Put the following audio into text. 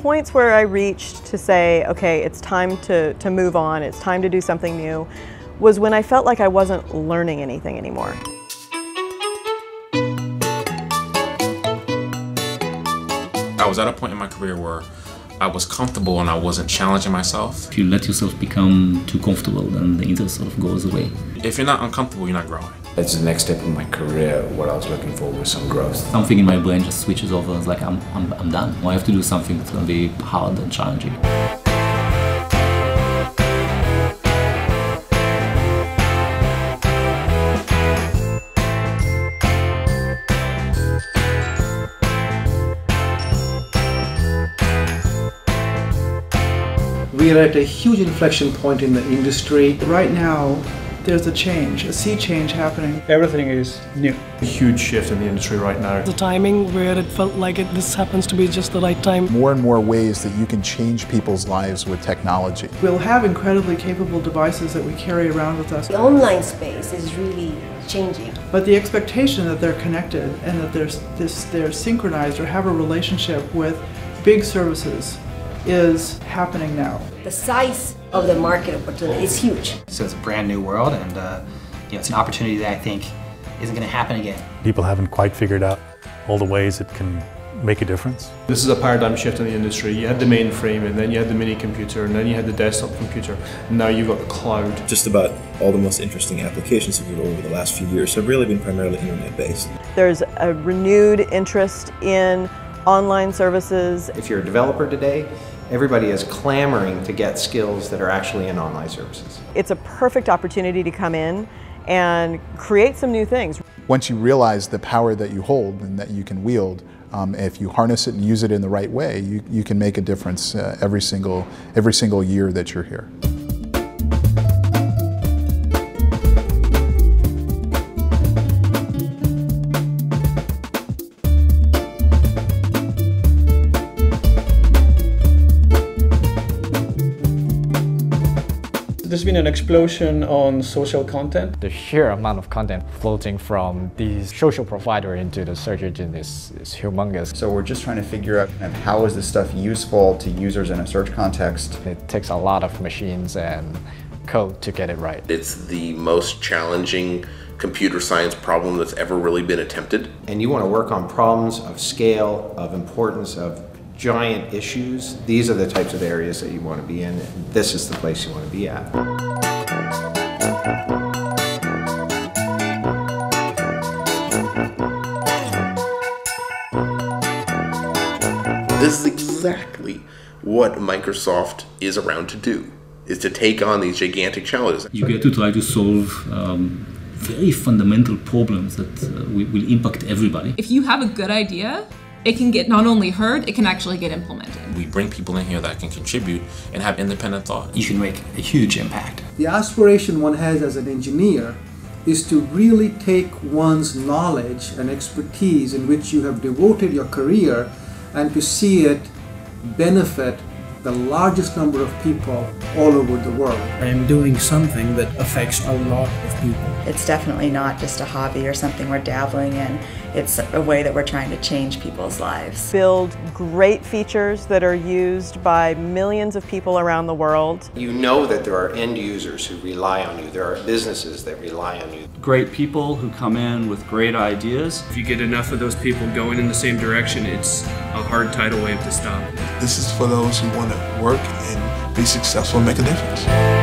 points where I reached to say, okay, it's time to move on, it's time to do something new, was when I felt like I wasn't learning anything anymore. I was at a point in my career where I was comfortable and I wasn't challenging myself. If you let yourself become too comfortable, then the interest sort of goes away. If you're not uncomfortable, you're not growing. It's the next step in my career. What I was looking for was some growth. Something in my brain just switches over. It's like, I'm done. I have to do something that's going to be hard and challenging. We are at a huge inflection point in the industry. Right now, there's a change, a sea change happening. Everything is new. A huge shift in the industry right now. The timing where it felt like this happens to be just the right time. More and more ways that you can change people's lives with technology. We'll have incredibly capable devices that we carry around with us. The online space is really changing. But the expectation that they're connected and that they're synchronized or have a relationship with big services is happening now. The size of the market opportunity is huge. So it's a brand new world, and it's an opportunity that I think isn't going to happen again. People haven't quite figured out all the ways it can make a difference. This is a paradigm shift in the industry. You had the mainframe, and then you had the mini computer, and then you had the desktop computer, and now you've got the cloud. Just about all the most interesting applications over the last few years have really been primarily internet-based. There's a renewed interest in online services. If you're a developer today, everybody is clamoring to get skills that are actually in online services. It's a perfect opportunity to come in and create some new things. Once you realize the power that you hold and that you can wield, if you harness it and use it in the right way, you can make a difference every single year that you're here. There's been an explosion on social content. The sheer amount of content floating from these social provider into the search engine is humongous. So we're just trying to figure out how is this stuff useful to users in a search context. It takes a lot of machines and code to get it right. It's the most challenging computer science problem that's ever really been attempted. And you want to work on problems of scale, of importance, of giant issues. These are the types of areas that you want to be in. This is the place you want to be at. This is exactly what Microsoft is around to do, is to take on these gigantic challenges. You get to try to solve very fundamental problems that will impact everybody. If you have a good idea, it can get not only heard, it can actually get implemented. We bring people in here that can contribute and have independent thought. You can make a huge impact. The aspiration one has as an engineer is to really take one's knowledge and expertise in which you have devoted your career and to see it benefit the largest number of people all over the world. I am doing something that affects a lot of people. It's definitely not just a hobby or something we're dabbling in. It's a way that we're trying to change people's lives. Build great features that are used by millions of people around the world. You know that there are end users who rely on you. There are businesses that rely on you. Great people who come in with great ideas. If you get enough of those people going in the same direction, it's a hard tidal wave to stop. This is for those who want to work and be successful and make a difference.